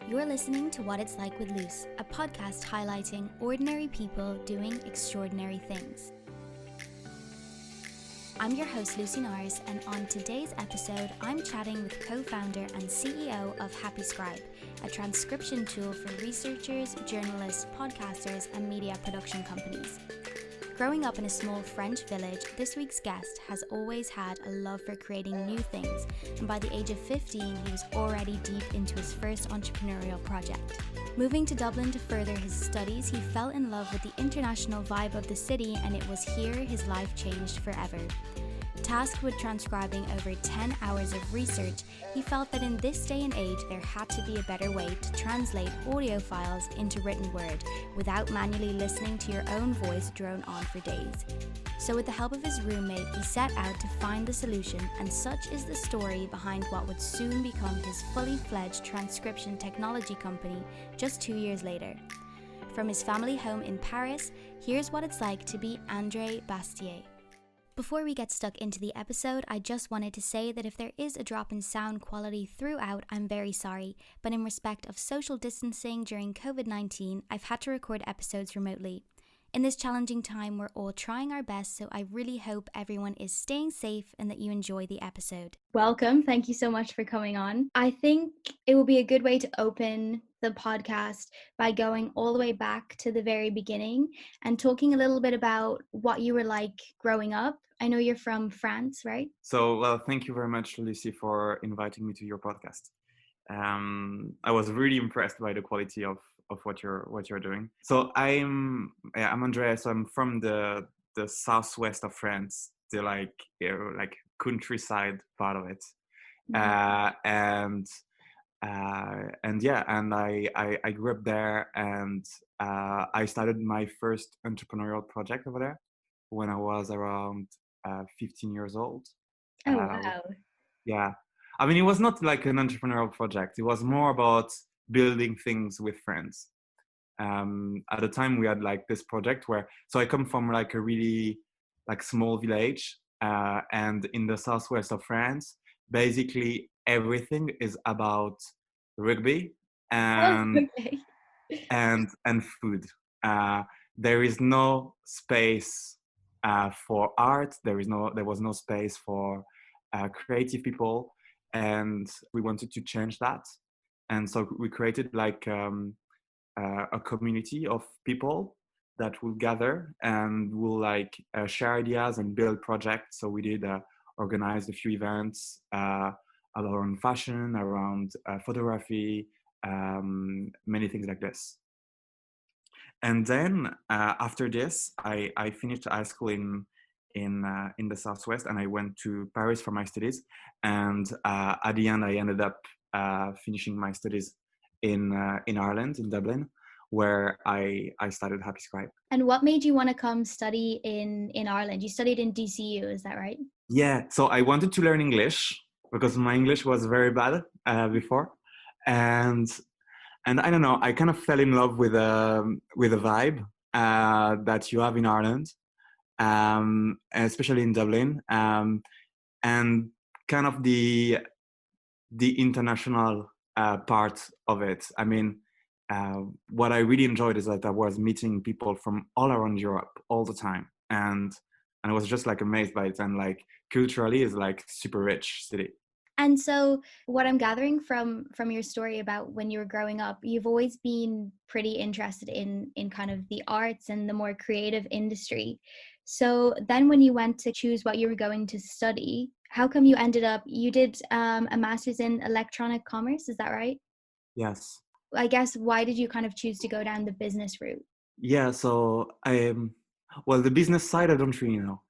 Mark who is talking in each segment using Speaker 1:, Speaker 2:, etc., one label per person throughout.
Speaker 1: You're listening to What It's Like with Luce, a podcast highlighting ordinary people doing extraordinary things. I'm your host, Lucy Norris, and on today's episode, I'm chatting with co-founder and CEO of Happy Scribe, a transcription tool for researchers, journalists, podcasters, and media production companies. Growing up in a small French village, this week's guest has always had a love for creating new things, and by the age of 15, he was already deep into his first entrepreneurial project. Moving to Dublin to further his studies, he fell in love with the international vibe of the city, and it was here his life changed forever. Tasked with transcribing over 10 hours of research, he felt that in this day and age there had to be a better way to translate audio files into written word without manually listening to your own voice drone on for days. So with the help of his roommate, he set out to find the solution, and such is the story behind what would soon become his fully fledged transcription technology company just 2 years later. From his family home in Paris, here's what it's like to be André Bastié. Before we get stuck into the episode, I just wanted to say that if there is a drop in sound quality throughout, I'm very sorry, but in respect of social distancing during COVID-19, I've had to record episodes remotely. In this challenging time, we're all trying our best, so I really hope everyone is staying safe and that you enjoy the episode. Welcome. Thank you so much for coming on. I think it will be a good way to open the podcast by going all the way back to the very beginning and talking a little bit about what you were like growing up. I know you're from France, right?
Speaker 2: So, thank you very much, Lucy, for inviting me to your podcast. I was really impressed by the quality of what you're doing. So I'm Andrea. So I'm from the southwest of France, the like countryside part of it, and I grew up there, and I started my first entrepreneurial project over there when I was around 15 years old.
Speaker 1: Oh, wow.
Speaker 2: Yeah. I mean, it was not like an entrepreneurial project. It was more about building things with friends. At the time, we had like this project so I come from like a really like small village, and in the southwest of France, basically everything is about rugby and and food. There is no space for art. There was no space for creative people, and we wanted to change that. And so we created like a community of people that will gather and will like share ideas and build projects. So we did organize a few events around fashion, around photography, many things like this. And then after this, I finished high school in the southwest, and I went to Paris for my studies. And at the end, I ended up finishing my studies in Ireland, in Dublin, where I started Happy Scribe.
Speaker 1: And what made you want to come study in Ireland? You studied in DCU, is that right?
Speaker 2: Yeah, so I wanted to learn English because my English was very bad before, and I don't know, I kind of fell in love with a vibe that you have in Ireland, especially in Dublin, and kind of the international part of it. I mean, what I really enjoyed is that I was meeting people from all around Europe all the time, and I was just like amazed by it. And like culturally, is like super rich city.
Speaker 1: And so what I'm gathering from your story about when you were growing up, you've always been pretty interested in kind of the arts and the more creative industry. So then when you went to choose what you were going to study, how come you did a master's in electronic commerce, is that right?
Speaker 2: Yes.
Speaker 1: I guess, why did you kind of choose to go down the business route?
Speaker 2: Yeah, so well, the business side, I don't really know.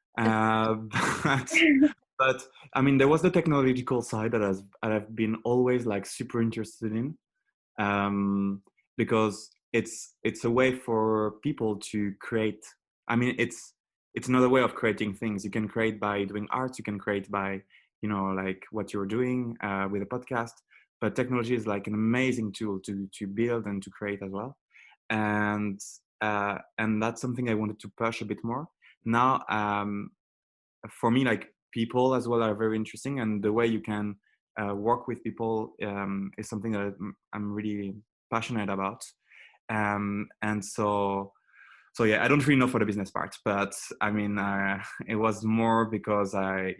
Speaker 2: But I mean, there was the technological side that I've been always like super interested in, because it's a way for people to create. I mean, it's another way of creating things. You can create by doing art. You can create by, like what you're doing with a podcast. But technology is like an amazing tool to build and to create as well, and that's something I wanted to push a bit more. Now, for me, like people as well are very interesting, and the way you can work with people is something that I'm really passionate about. And so yeah, I don't really know for the business part, but I mean, it was more because I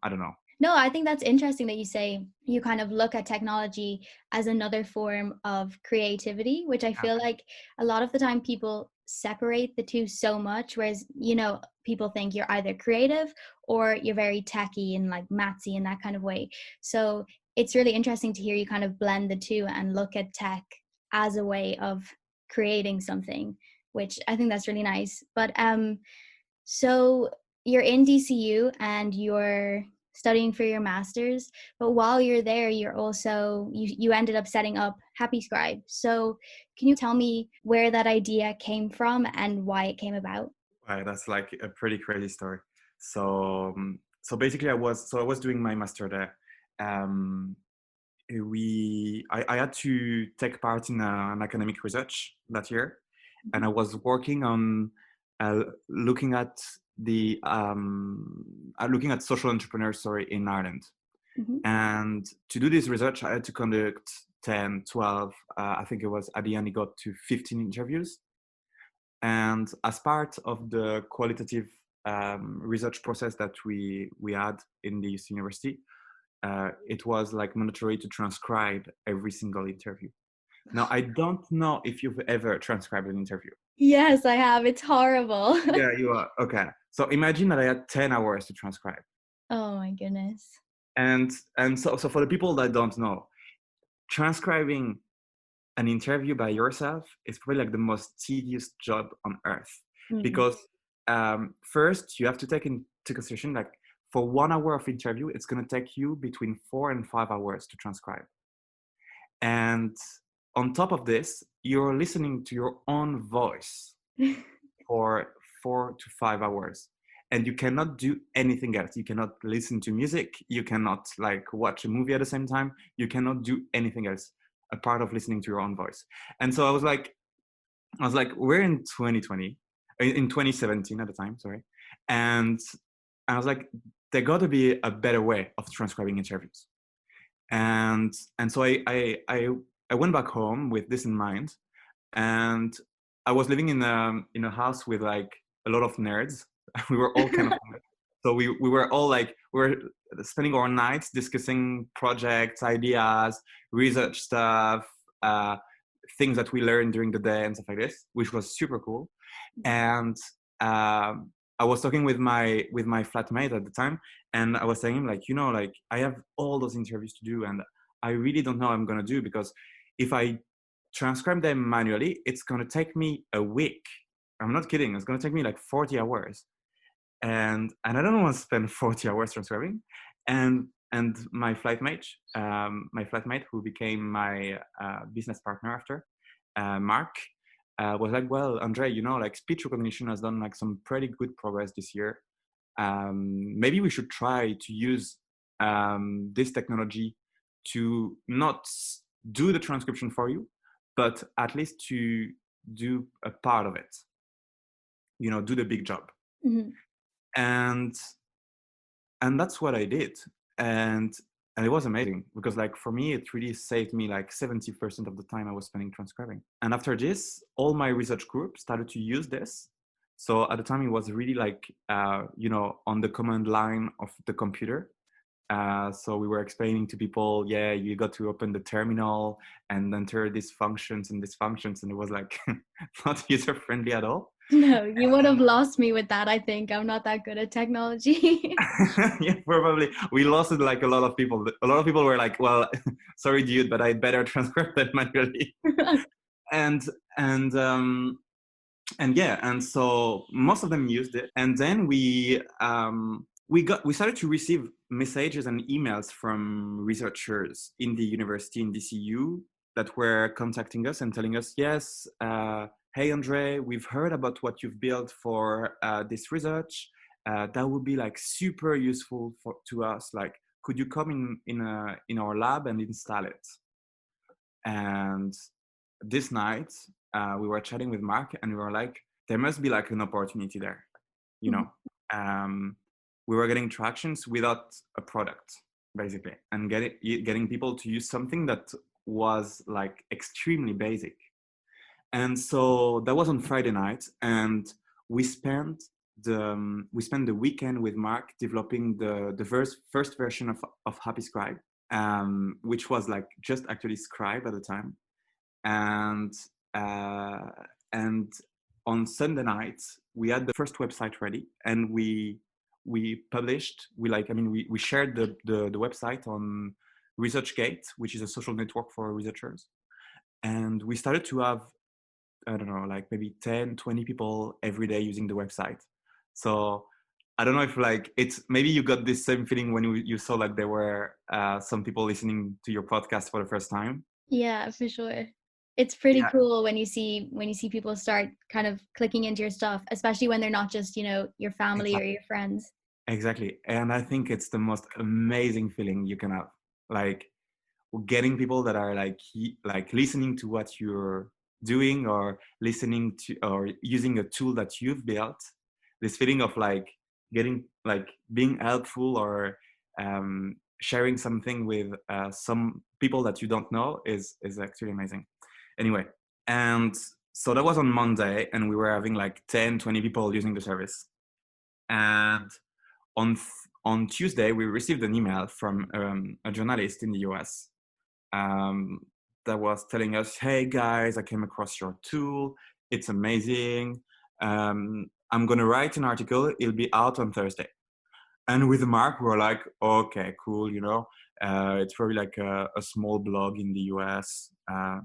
Speaker 2: don't know.
Speaker 1: No, I think that's interesting that you say you kind of look at technology as another form of creativity, which I feel like a lot of the time people separate the two so much, whereas, you know, people think you're either creative or you're very techy and like mathsy in that kind of way. So it's really interesting to hear you kind of blend the two and look at tech as a way of creating something, which I think that's really nice. But so you're in DCU and you're studying for your master's, but while you're there, you're also, you ended up setting up Happy Scribe. So can you tell me where that idea came from and why it came about?
Speaker 2: Right, that's like a pretty crazy story. So basically, I was doing my master there. Um, I had to take part in an academic research that year, and I was working on looking at looking at social entrepreneurs, sorry, in Ireland.
Speaker 1: Mm-hmm.
Speaker 2: And to do this research, I had to conduct 10, 12, I think it was at the end, it got to 15 interviews. And as part of the qualitative research process that we had in this university, it was like mandatory to transcribe every single interview. Now, I don't know if you've ever transcribed an interview.
Speaker 1: Yes, I have. It's horrible.
Speaker 2: Yeah, you are. Okay. So imagine that I had 10 hours to transcribe.
Speaker 1: Oh my goodness.
Speaker 2: And so for the people that don't know, transcribing an interview by yourself is probably like the most tedious job on earth,
Speaker 1: Mm-hmm.
Speaker 2: because first you have to take into consideration, like, for 1 hour of interview, it's going to take you between 4 and 5 hours to transcribe. And on top of this, you're listening to your own voice for 4 to 5 hours, and you cannot do anything else. You cannot listen to music, you cannot like watch a movie at the same time, you cannot do anything else a part of listening to your own voice. And so I was like, we're in 2020, in 2017 at the time, sorry. And I was like, there got to be a better way of transcribing interviews. And so I went back home with this in mind, and I was living in a house with like a lot of nerds. We were all kind of so we were all like, we were spending our nights discussing projects, ideas, research stuff, things that we learned during the day and stuff like this, which was super cool. And I was talking with my flatmate at the time, and I was saying him, like, like, I have all those interviews to do, and I really don't know what I'm gonna do, because if I transcribe them manually, it's gonna take me a week. I'm not kidding. It's gonna take me like 40 hours, and I don't want to spend 40 hours transcribing. And my flatmate, who became my business partner after, Mark, was like, well, Andre, like, speech recognition has done like some pretty good progress this year. Maybe we should try to use this technology to not do the transcription for you, but at least to do a part of it, do the big job.
Speaker 1: Mm-hmm.
Speaker 2: And that's what I did. And it was amazing, because like, for me, it really saved me like 70% of the time I was spending transcribing. And after this, all my research group started to use this. So at the time, it was really like, on the command line of the computer. So we were explaining to people, yeah, you got to open the terminal and enter these functions and these functions. And it was like not user friendly at all.
Speaker 1: No, you would have lost me with that. I think I'm not that good at technology.
Speaker 2: Yeah, probably. We lost it, like, a lot of people. A lot of people were like, well, sorry, dude, but I'd better transcribe that manually. and and um and yeah, and so most of them used it. And then we started to receive messages and emails from researchers in the university in DCU that were contacting us and telling us, yes, hey, Andre, we've heard about what you've built for this research. That would be like super useful to us. Like, could you come in our lab and install it? And this night, we were chatting with Mark, and we were like, there must be like an opportunity there. We were getting tractions without a product. basically, and getting people to use something that was like extremely basic. And so that was on Friday night, and we spent the weekend with Mark developing the first version of Happy Scribe, which was like just actually Scribe at the time. And uh, and on Sunday night we had the first website ready, and we published, we shared the website on ResearchGate, which is a social network for researchers. And we started to have, I don't know, like maybe 10, 20 people every day using the website. So I don't know if like it's, maybe you got this same feeling when you saw like there were some people listening to your podcast for the first time.
Speaker 1: Yeah, for sure. It's pretty
Speaker 2: Yeah,
Speaker 1: cool when you see people start kind of clicking into your stuff, especially when they're not just, your family or
Speaker 2: exactly.
Speaker 1: your friends.
Speaker 2: Exactly. And I think it's the most amazing feeling you can have. Like getting people that are like listening to what you're doing, or listening to or using a tool that you've built. This feeling of like getting, like being helpful, or sharing something with some people that you don't know is actually amazing. Anyway, and so that was on Monday, and we were having like 10, 20 people using the service. And on Tuesday, we received an email from a journalist in the US, um, that was telling us, "Hey guys, I came across your tool. It's amazing. I'm gonna write an article. It'll be out on Thursday." And with Mark, we were like, "Okay, cool. It's probably like a small blog in the US.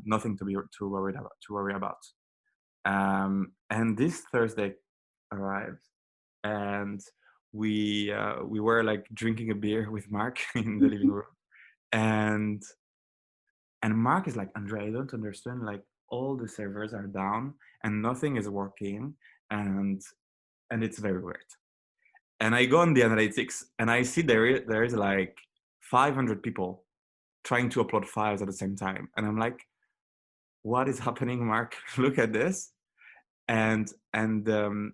Speaker 2: Nothing to be too worried about. To worry about." And this Thursday arrived, and we were like drinking a beer with Mark in the living room, and Mark is like, "Andre, I don't understand. Like all the servers are down and nothing is working, and it's very weird." And I go on the analytics, and I see there is like 500 people trying to upload files at the same time, and I'm like, "What is happening, Mark? Look at this." And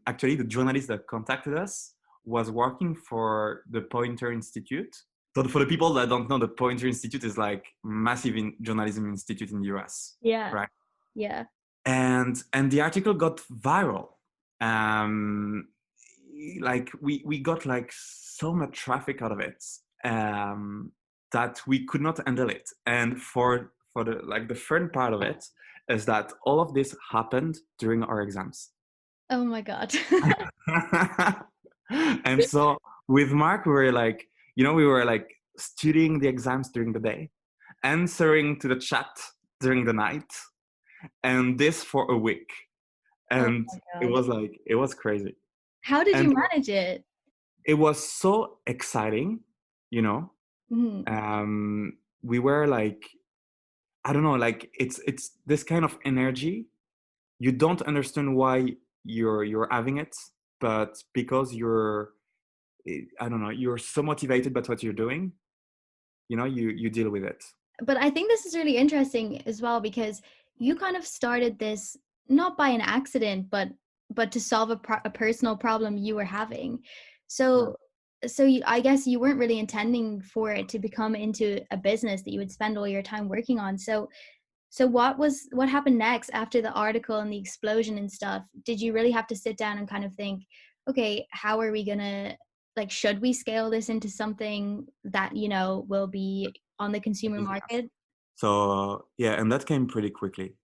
Speaker 2: actually, the journalist that contacted us was working for the Poynter Institute. So for the people that don't know, the Poynter Institute is like massive journalism institute in the US,
Speaker 1: Yeah.
Speaker 2: right?
Speaker 1: Yeah.
Speaker 2: And the article got viral. Um, like we got like so much traffic out of it, that we could not handle it. And for the like the fun part of it is that all of this happened during our exams.
Speaker 1: Oh my God.
Speaker 2: And so with Mark, we were like studying the exams during the day, answering to the chat during the night, and this for a week.
Speaker 1: Oh
Speaker 2: And
Speaker 1: my God.
Speaker 2: it was crazy.
Speaker 1: How did
Speaker 2: And
Speaker 1: you manage it?
Speaker 2: it was so exciting, you know.
Speaker 1: Mhm.
Speaker 2: We were like, I don't know, like it's this kind of energy. You don't understand why you're having it, but because I don't know, you're so motivated by what you're doing, you deal with it.
Speaker 1: But I think this is really interesting as well because you kind of started this not by an accident, but to solve a personal problem you were having.
Speaker 2: Yeah.
Speaker 1: So I guess you weren't really intending for it to become into a business that you would spend all your time working on. So what happened next after the article and the explosion and stuff? Did you really have to sit down and kind of think, okay, how are we gonna, like, should we scale this into something that, will be on the consumer
Speaker 2: Business.
Speaker 1: market?
Speaker 2: So yeah, and that came pretty quickly.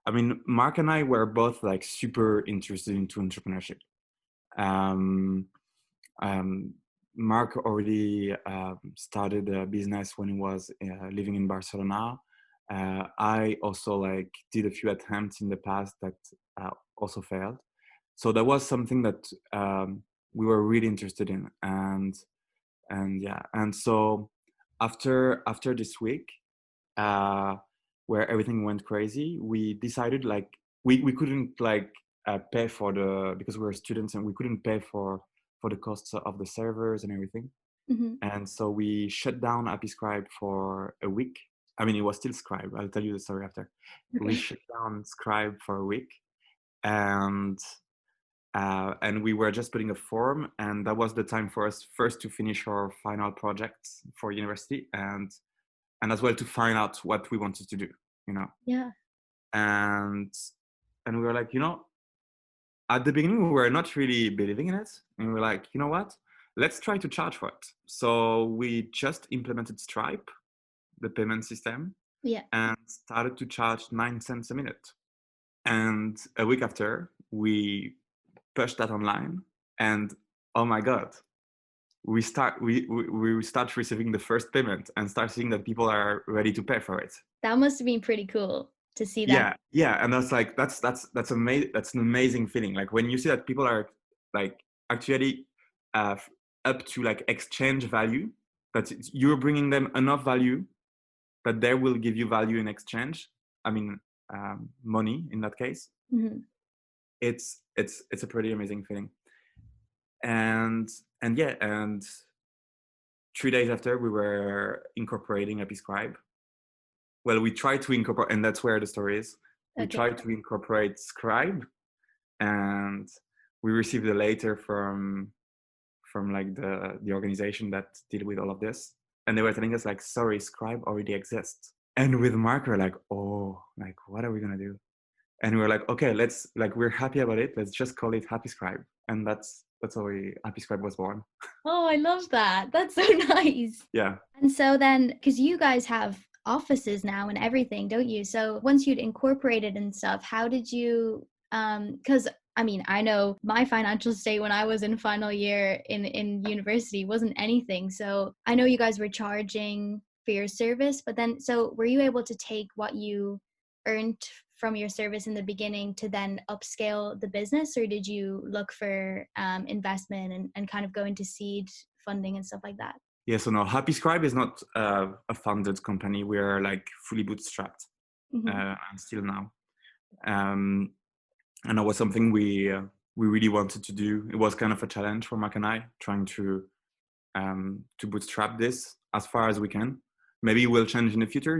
Speaker 2: I mean, Mark and I were both like super interested into entrepreneurship. Um, um, Mark already started a business when he was living in Barcelona. I also like did a few attempts in the past that also failed. So that was something that we were really interested in, and yeah, and so after this week, uh, where everything went crazy, we decided like we couldn't like pay for the, because we were students and we couldn't pay for the costs of the servers and everything.
Speaker 1: Hmm.
Speaker 2: And so we shut down Happy Scribe for a week. I mean, it was still Scribe. I'll tell you the story after. We
Speaker 1: Okay.
Speaker 2: shut down Scribe for a week, and and we were just putting a form, and that was the time for us first to finish our final projects for university, and as well to find out what we wanted to do, you know.
Speaker 1: Yeah.
Speaker 2: And we were like, at the beginning we were not really believing in it, and we were like, you know what, let's try to charge for it. So we just implemented Stripe, the payment system,
Speaker 1: Yeah.
Speaker 2: and started to charge 9 cents a minute. And a week after, we pushed that online, and oh my god, we start receiving the first payment and start seeing that people are ready to pay for it.
Speaker 1: That must have been pretty cool to see that.
Speaker 2: Yeah, and that's like that's amazing. That's an amazing feeling. Like when you see that people are like actually up to like exchange value, that you're bringing them enough value that they will give you value in exchange. I mean, money in that case.
Speaker 1: Mm-hmm.
Speaker 2: It's a pretty amazing feeling. And yeah, and 3 days after, we were incorporating Happy Scribe. Well, we tried to incorporate, and that's where the story is. We
Speaker 1: Okay.
Speaker 2: tried to incorporate Scribe, and we received a letter from like the organization that deal with all of this, and they were telling us like, sorry, Scribe already exists. And with Mark, we're like, oh, like what are we gonna do? And we were like, okay, let's, like, we're happy about it, let's just call it Happy Scribe. And that's how Happy Scribe was born.
Speaker 1: Oh, I love that. That's so nice.
Speaker 2: Yeah.
Speaker 1: And so then, because you guys have offices now and everything, don't you? So once you'd incorporated and stuff, how did you, because I mean, I know my financial state when I was in final year in university wasn't anything. So I know you guys were charging for your service, but then, so were you able to take what you earned from your service in the beginning to then upscale the business, or did you look for investment and kind of go into seed funding and stuff like that?
Speaker 2: Yeah, so no, Happy Scribe is not a funded company. We are like fully bootstrapped,
Speaker 1: Mm-hmm.
Speaker 2: and still now. And that was something we really wanted to do. It was kind of a challenge for Mac and I, trying to bootstrap this as far as we can. Maybe it will change in the future,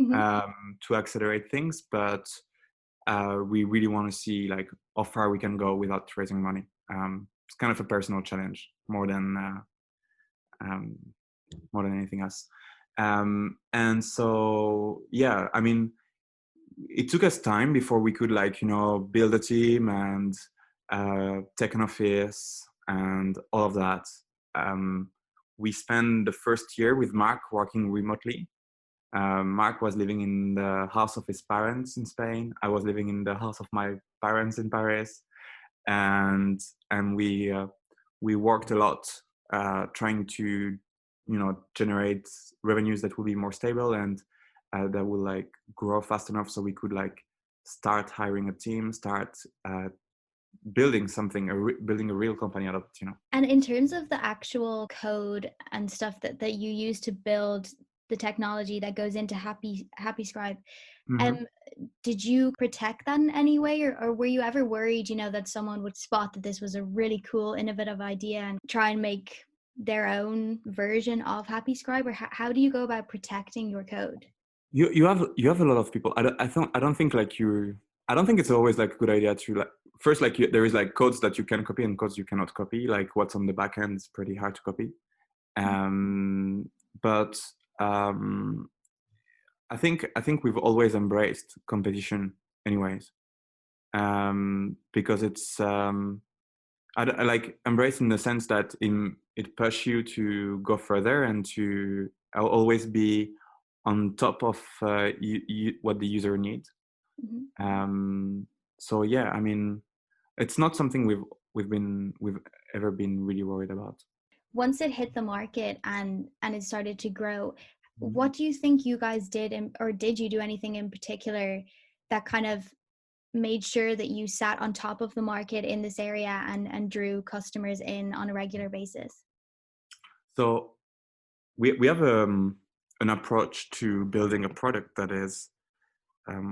Speaker 1: Mm-hmm.
Speaker 2: to accelerate things. But we really want to see like how far we can go without raising money. It's kind of a personal challenge more than anything else. And so, yeah, I mean, it took us time before we could like, build a team and take an office and all of that. We spent the first year with Mark working remotely. Mark was living in the house of his parents in Spain. I was living in the house of my parents in Paris. And we worked a lot trying to generate revenues that will be more stable and that will like grow fast enough so we could like start hiring a team, start building something, building a real company out of it.
Speaker 1: And in terms of the actual code and stuff that you use to build the technology that goes into Happy Scribe,
Speaker 2: Mm-hmm.
Speaker 1: did you protect that in any way, or were you ever worried, that someone would spot that this was a really cool, innovative idea and try and make their own version of Happy Scribe? Or how do you go about protecting your code?
Speaker 2: You have a lot of people. I don't think it's always like a good idea to like first like there is like codes that you can copy and codes you cannot copy. Like what's on the back end is pretty hard to copy. But I think we've always embraced competition anyways, because it's I like embrace in the sense that it pushes you to go further and to always be on top of what the user needs.
Speaker 1: Mm-hmm.
Speaker 2: So yeah, I mean, it's not something we've ever been really worried about.
Speaker 1: Once it hit the market and it started to grow,
Speaker 2: Mm-hmm.
Speaker 1: what do you think you guys did, or did you do anything in particular that kind of made sure that you sat on top of the market in this area and drew customers in on a regular basis?
Speaker 2: So we have an approach to building a product that is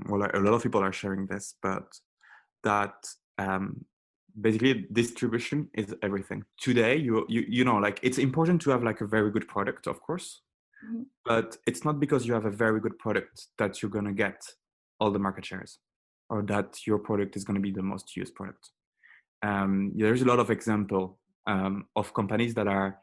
Speaker 2: well, a lot of people are sharing this, but that basically distribution is everything. Today, you know, like it's important to have like a very good product, of course,
Speaker 1: Mm-hmm.
Speaker 2: but it's not because you have a very good product that you're gonna get all the market shares, or that your product is gonna be the most used product. there's a lot of example of companies that are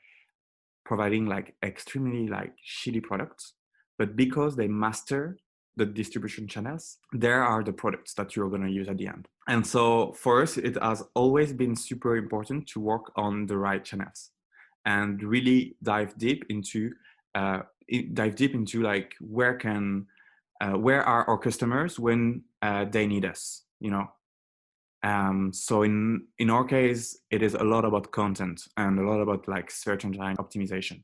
Speaker 2: providing like extremely like shitty products, but because they master the distribution channels, there are the products that you're going to use at the end. And so for us, it has always been super important to work on the right channels and really dive deep into like where are our customers when they need us, you know. So in our case, it is a lot about content and a lot about like search engine optimization,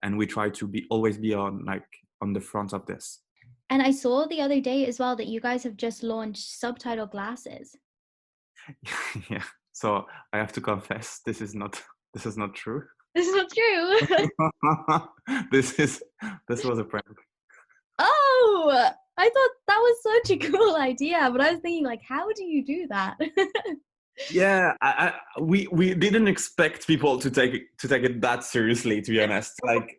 Speaker 2: and we try to always be on the front of this.
Speaker 1: And I saw the other day as well that you guys have just launched Subtitle Glasses.
Speaker 2: Yeah. So I have to confess, this is not true.
Speaker 1: This is not true.
Speaker 2: This was a prank.
Speaker 1: Oh, I thought that was such a cool idea, but I was thinking like, how do you do that?
Speaker 2: Yeah, we didn't expect people to take it that seriously, to be honest. Like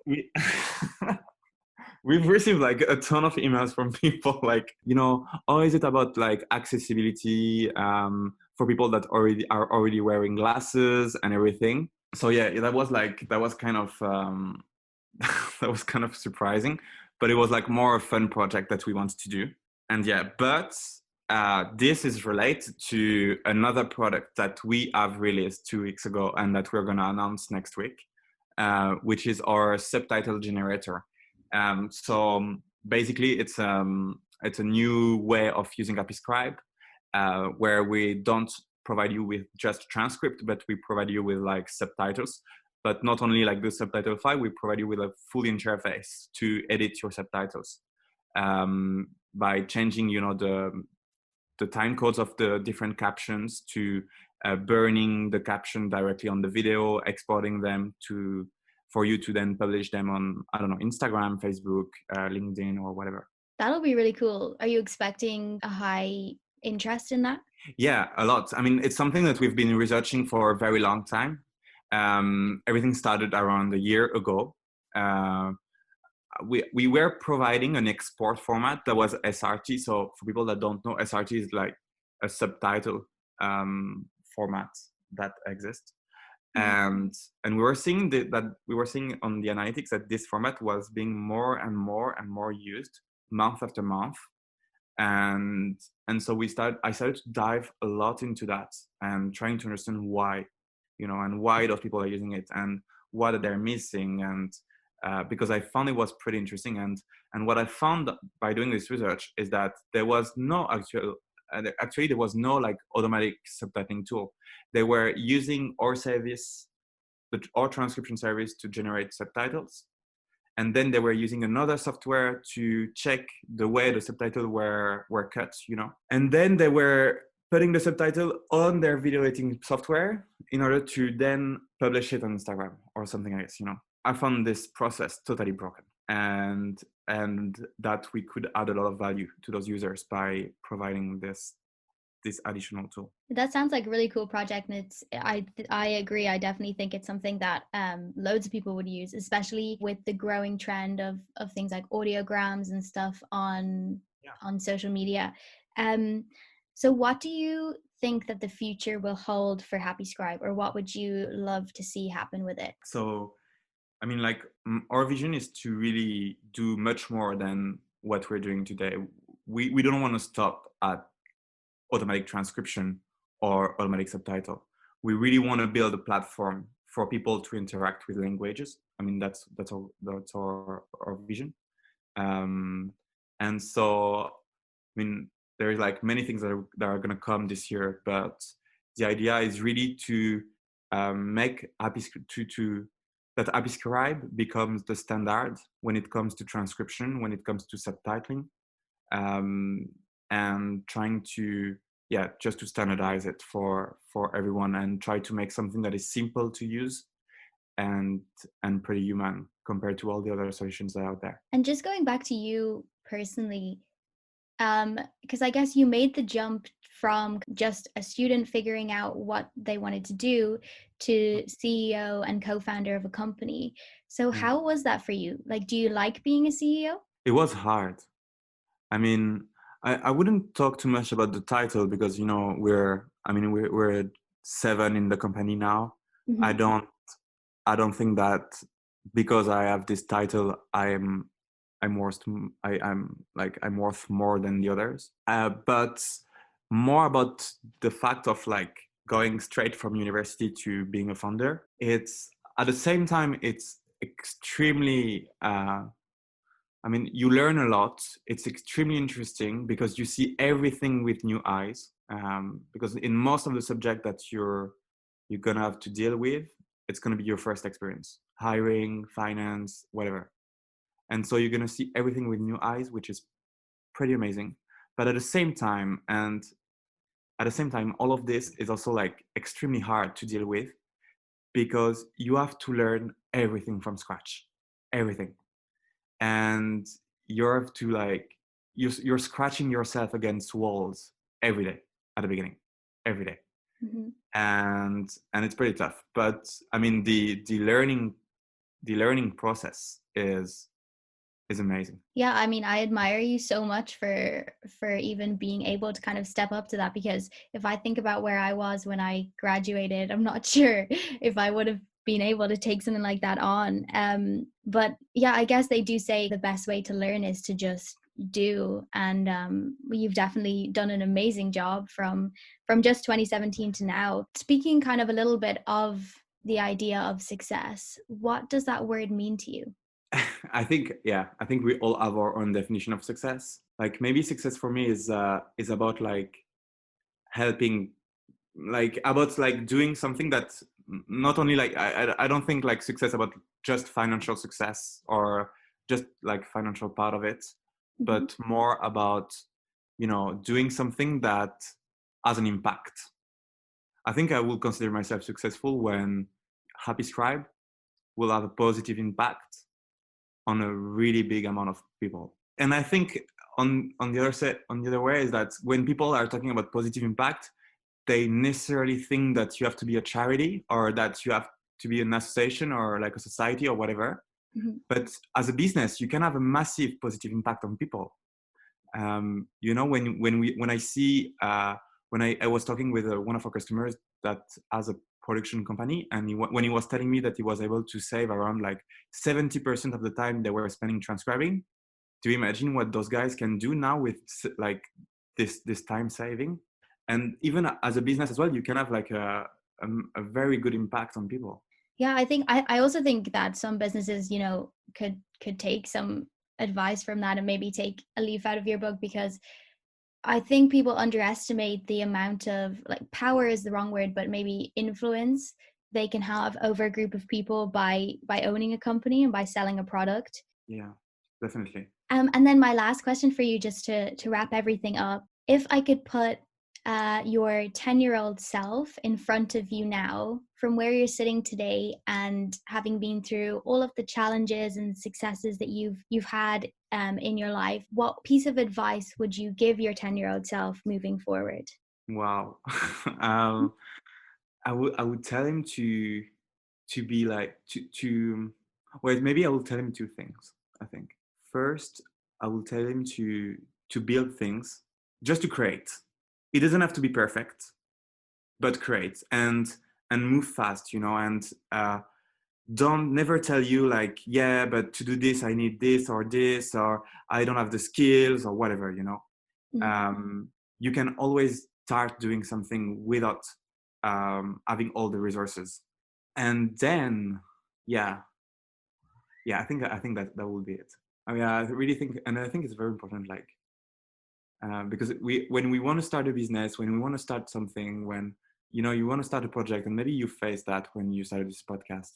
Speaker 2: we've received like a ton of emails from people like, you know, oh, is it about like accessibility for people that are already wearing glasses and everything? So yeah, that was kind of that was kind of surprising, but it was like more a fun project that we wanted to do. And yeah, but this is related to another product that we have released 2 weeks ago and that we're going to announce next week, which is our subtitle generator. So basically, it's a new way of using Happy Scribe, where we don't provide you with just transcript, but we provide you with like subtitles. But not only like the subtitle file, we provide you with a full interface to edit your subtitles by changing, you know, the time codes of the different captions to burning the caption directly on the video, exporting them for you to then publish them on, I don't know, Instagram, Facebook, LinkedIn, or whatever.
Speaker 1: That'll be really cool. Are you expecting a high interest in that?
Speaker 2: Yeah, a lot. I mean, it's something that we've been researching for a very long time. Everything started around a year ago. We were providing an export format that was SRT. So for people that don't know, SRT is like a subtitle format that exists. And we were seeing that we were seeing on the analytics that this format was being more and more and more used month after month. And so I started to dive a lot into that and trying to understand why, you know, and why those people are using it and what they're missing. And because I found it was pretty interesting. And what I found by doing this research is that there was no actually there was no like automatic subtitling tool. They were using our service, our transcription service, to generate subtitles. And then they were using another software to check the way the subtitles were cut, you know. And then they were putting the subtitle on their video editing software in order to then publish it on Instagram or something like this, you know. I found this process totally broken, and that we could add a lot of value to those users by providing this additional tool.
Speaker 1: That sounds like a really cool project, and I agree. I definitely think it's something that loads of people would use, especially with the growing trend of things like audiograms and stuff on social media. So what do you think that the future will hold for Happy Scribe, or what would you love to see happen with it?
Speaker 2: So I mean, like, our vision is to really do much more than what we're doing today. We don't want to stop at automatic transcription or automatic subtitle. We really want to build a platform for people to interact with languages. I mean, that's our vision. And so, I mean, there's like many things that are going to come this year, but the idea is really to make that Happy Scribe becomes the standard when it comes to transcription, when it comes to subtitling, and trying to just to standardize it for everyone and try to make something that is simple to use and pretty human compared to all the other solutions that are out there.
Speaker 1: And just going back to you personally, because I guess you made the jump from just a student figuring out what they wanted to do to CEO and co-founder of a company. So how was that for you? Like, do you like being a CEO?
Speaker 2: It was hard. I mean, I wouldn't talk too much about the title because, you know, we're a 7 in the company now.
Speaker 1: Mm-hmm.
Speaker 2: I don't think that because I have this title, I'm worth more than the others. But more about the fact of like going straight from university to being a founder. It's at the same time, it's extremely. You learn a lot. It's extremely interesting because you see everything with new eyes. Because in most of the subject that you're gonna have to deal with, it's gonna be your first experience, hiring, finance, whatever. And so you're gonna see everything with new eyes, which is pretty amazing. But at the same time, all of this is also like extremely hard to deal with because you have to learn everything from scratch, everything. And you have to like you're scratching yourself against walls every day at the beginning, every day.
Speaker 1: Mm-hmm.
Speaker 2: And it's pretty tough, but I mean the learning process is amazing.
Speaker 1: Yeah, I mean, I admire you so much for even being able to kind of step up to that, because if I think about where I was when I graduated, I'm not sure if I would have been able to take something like that on. But yeah, I guess they do say the best way to learn is to just do, and you've definitely done an amazing job from just 2017 to now. Speaking kind of a little bit of the idea of success, what does that word mean to you?
Speaker 2: I think we all have our own definition of success. Like maybe success for me is about like helping, like about like doing something that not only like I don't think like success about just financial success or just like financial part of it,
Speaker 1: Mm-hmm.
Speaker 2: but more about doing something that has an impact. I think I will consider myself successful when Happy Scribe will have a positive impact on a really big amount of people. And I think on the other side, on the other way, is that when people are talking about positive impact, they necessarily think that you have to be a charity or that you have to be an association or like a society or whatever.
Speaker 1: Mm-hmm.
Speaker 2: But as a business, you can have a massive positive impact on people. When I see when I was talking with one of our customers that has a production company, and when he was telling me that he was able to save around like 70% of the time they were spending transcribing. Do you imagine what those guys can do now with like this time saving? And even as a business as well, you can have like a very good impact on people.
Speaker 1: Yeah, I think I also think that some businesses, could take some advice from that and maybe take a leaf out of your book, because I think people underestimate the amount of, like, power is the wrong word, but maybe influence they can have over a group of people by owning a company and by selling a product.
Speaker 2: Yeah, definitely.
Speaker 1: And then my last question for you, just to wrap everything up, if I could put your 10-year-old self in front of you now, from where you're sitting today and having been through all of the challenges and successes that you've had in your life, what piece of advice would you give your 10-year-old self moving forward?
Speaker 2: Wow. I would tell him to be like to well, maybe I will tell him two things. I think first I will tell him to build things, just to create. It doesn't have to be perfect, but create and move fast, and don't never tell you like, yeah, but to do this I need this, or I don't have the skills or whatever.
Speaker 1: Mm-hmm.
Speaker 2: You can always start doing something without having all the resources. And then yeah I think that will be it. I mean, I really think, and I think it's very important, like because when we want to start a business, when we want to start something, when you want to start a project, and maybe you face that when you started this podcast,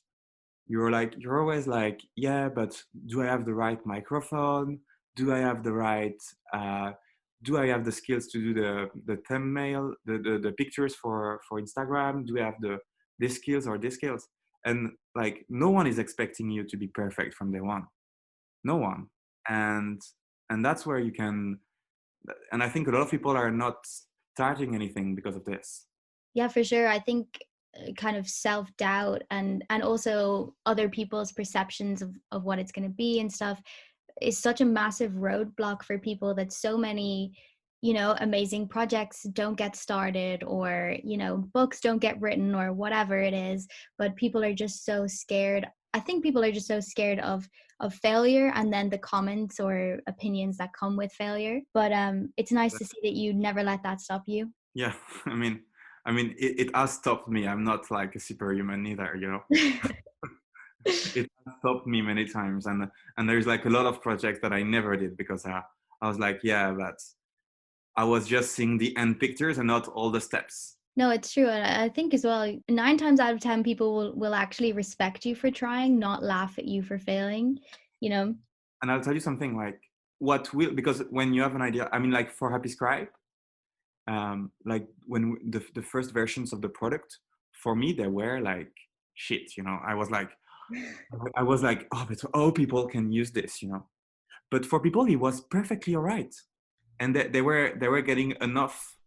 Speaker 2: you're always like, yeah, but do I have the right microphone? Do I have the right do I have the skills to do the thumbnail, the pictures for Instagram? Do I have these skills or these skills? And like, no one is expecting you to be perfect from day one. No one. And that's where you can, and I think a lot of people are not starting anything because of this.
Speaker 1: Yeah, for sure. I think kind of self-doubt and also other people's perceptions of what it's going to be and stuff is such a massive roadblock for people, that so many amazing projects don't get started, or, books don't get written, or whatever it is. But people are just so scared. I think people are just so scared of failure, and then the comments or opinions that come with failure. But it's nice to see that you never let that stop you.
Speaker 2: Yeah, it has stopped me. I'm not like a superhuman either, It has stopped me many times, and there's like a lot of projects that I never did because I was like, yeah, but I was just seeing the end pictures and not all the steps.
Speaker 1: No, it's true. And I think as well, 9 times out of 10 people will actually respect you for trying, not laugh at you for failing, you know?
Speaker 2: And I'll tell you something, like because when you have an idea, like for Happy Scribe, like when the first versions of the product, for me, they were like shit, I was like, oh, but people can use this, but for people, it was perfectly all right. And they were getting enough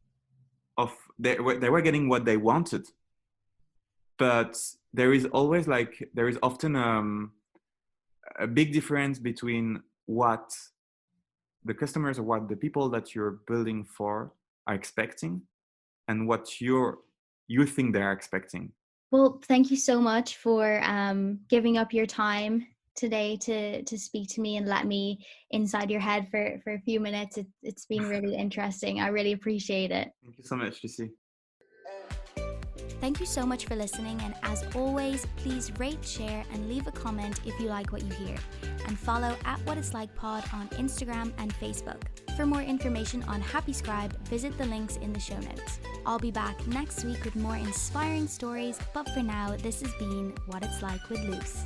Speaker 2: of, they were getting what they wanted. But there is often a big difference between what the customers or what the people that you're building for are expecting and what you think they're expecting.
Speaker 1: Well, thank you so much for giving up your time today to speak to me and let me inside your head for a few minutes. It's been really interesting. I really appreciate it.
Speaker 2: Thank you so much, Lucy.
Speaker 1: Thank you so much for listening, and as always, please rate, share, and leave a comment if you like what you hear. And follow @whatitslike_pod on Instagram and Facebook. For more information on Happy Scribe, visit the links in the show notes. I'll be back next week with more inspiring stories, but for now, this has been What It's Like with Luce.